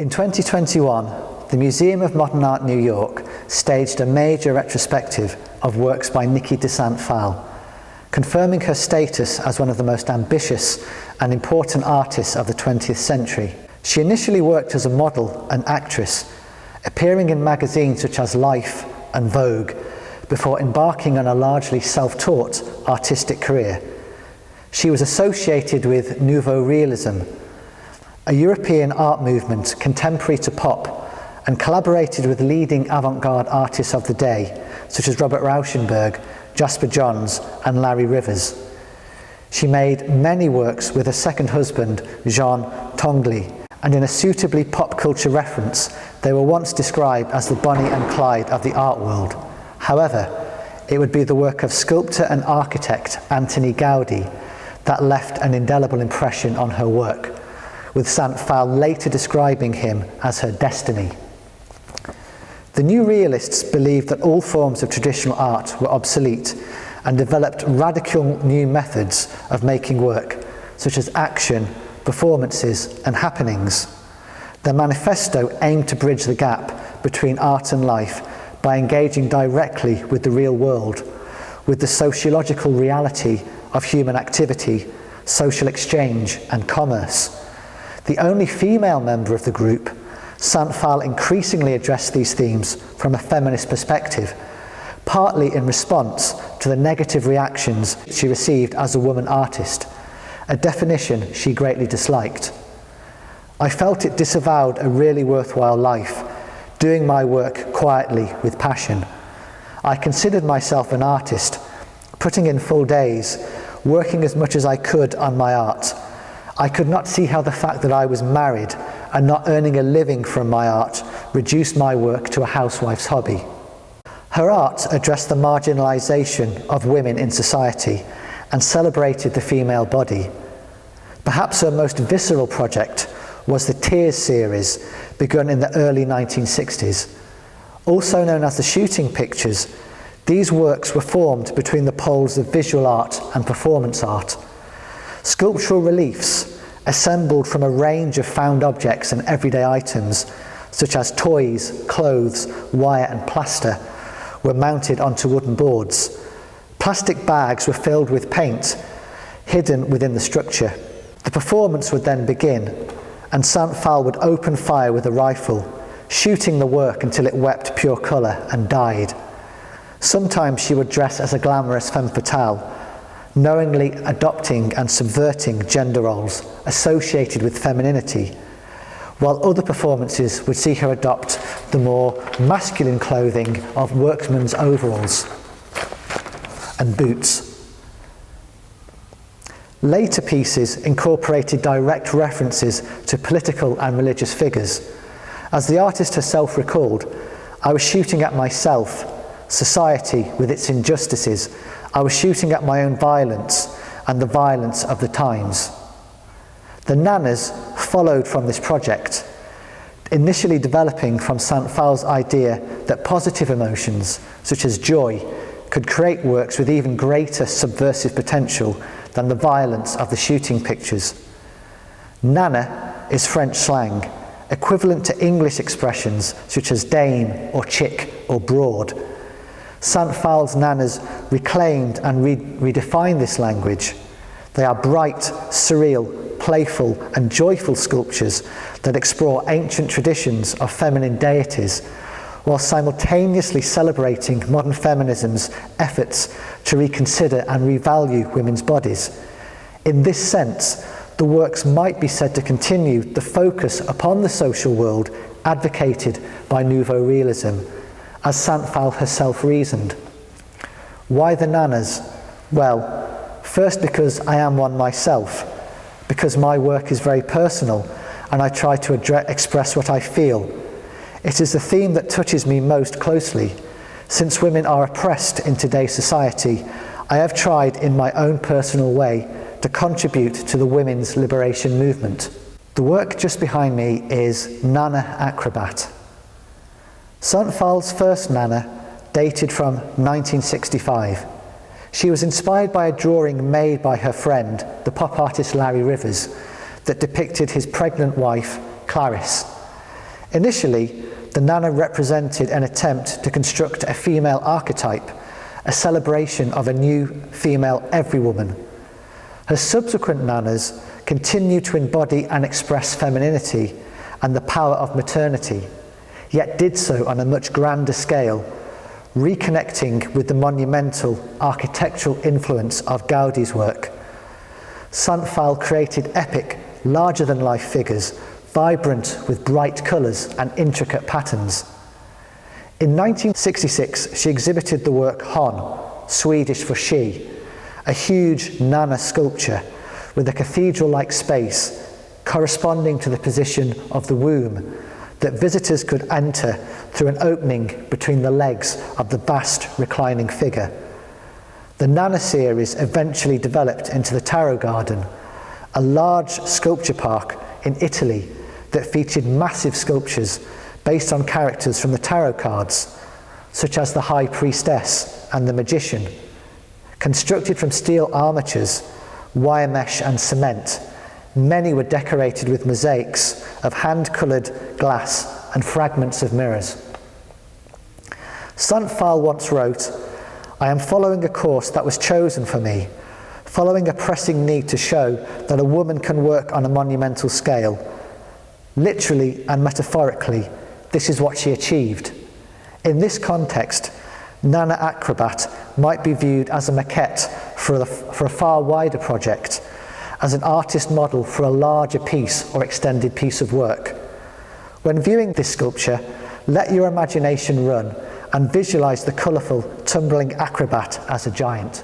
In 2021, the Museum of Modern Art New York staged a major retrospective of works by Niki de Saint Phalle, confirming her status as one of the most ambitious and important artists of the 20th century. She initially worked as a model and actress, appearing in magazines such as Life and Vogue, before embarking on a largely self-taught artistic career. She was associated with Nouveau Realism, a European art movement contemporary to pop, and collaborated with leading avant-garde artists of the day, such as Robert Rauschenberg, Jasper Johns, and Larry Rivers. She made many works with her second husband, Jean Tinguely, and in a suitably pop culture reference, they were once described as the Bonnie and Clyde of the art world. However, it would be the work of sculptor and architect Antoni Gaudi that left an indelible impression on her work, with Saint Phalle later describing him as her destiny. The new realists believed that all forms of traditional art were obsolete and developed radical new methods of making work, such as action, performances, and happenings. Their manifesto aimed to bridge the gap between art and life by engaging directly with the real world, with the sociological reality of human activity, social exchange, and commerce. The only female member of the group, Saint Phalle increasingly addressed these themes from a feminist perspective, partly in response to the negative reactions she received as a woman artist, a definition she greatly disliked. I felt it disavowed a really worthwhile life, doing my work quietly with passion. I considered myself an artist, putting in full days, working as much as I could on my art. I could not see how the fact that I was married and not earning a living from my art reduced my work to a housewife's hobby. Her art addressed the marginalisation of women in society and celebrated the female body. Perhaps her most visceral project was the Tears series, begun in the early 1960s. Also known as the Shooting Pictures, these works were formed between the poles of visual art and performance art. Sculptural reliefs, assembled from a range of found objects and everyday items, such as toys, clothes, wire and plaster, were mounted onto wooden boards. Plastic bags were filled with paint, hidden within the structure. The performance would then begin, and Saint Phalle would open fire with a rifle, shooting the work until it wept pure colour and died. Sometimes she would dress as a glamorous femme fatale, knowingly adopting and subverting gender roles associated with femininity, while other performances would see her adopt the more masculine clothing of workmen's overalls and boots. Later pieces incorporated direct references to political and religious figures. As the artist herself recalled, "I was shooting at myself, society with its injustices. I was shooting at my own violence and the violence of the times." The Nanas followed from this project, initially developing from Saint Phalle's idea that positive emotions, such as joy, could create works with even greater subversive potential than the violence of the Shooting Pictures. Nana is French slang, equivalent to English expressions such as dame or chick or broad. Saint Phalle's nanas reclaimed and redefined this language. They are bright, surreal, playful and joyful sculptures that explore ancient traditions of feminine deities, while simultaneously celebrating modern feminism's efforts to reconsider and revalue women's bodies. In this sense, the works might be said to continue the focus upon the social world advocated by Nouveau Realism, as Saint Phalle herself reasoned. Why the nanas? Well, first because I am one myself, because my work is very personal and I try to express what I feel. It is the theme that touches me most closely. Since women are oppressed in today's society, I have tried in my own personal way to contribute to the women's liberation movement. The work just behind me is Nana Acrobat. Saint Phalle's first Nana dated from 1965. She was inspired by a drawing made by her friend, the pop artist Larry Rivers, that depicted his pregnant wife, Clarice. Initially, the Nana represented an attempt to construct a female archetype, a celebration of a new female everywoman. Her subsequent Nanas continue to embody and express femininity and the power of maternity, yet did so on a much grander scale, reconnecting with the monumental architectural influence of Gaudi's work. Saint Phalle created epic, larger-than-life figures, vibrant with bright colours and intricate patterns. In 1966, she exhibited the work Hon, Swedish for she, a huge Nana sculpture with a cathedral-like space corresponding to the position of the womb that visitors could enter through an opening between the legs of the vast reclining figure. The Nana series eventually developed into the Tarot Garden, a large sculpture park in Italy that featured massive sculptures based on characters from the tarot cards, such as the High Priestess and the Magician. Constructed from steel armatures, wire mesh and cement, many were decorated with mosaics of hand-coloured glass and fragments of mirrors. Saint Phalle once wrote, "I am following a course that was chosen for me, following a pressing need to show that a woman can work on a monumental scale. Literally and metaphorically, this is what she achieved. In this context, Nana Acrobat might be viewed as a maquette for a far wider project, as an artist model for a larger piece or extended piece of work. When viewing this sculpture, let your imagination run and visualise the colourful, tumbling acrobat as a giant."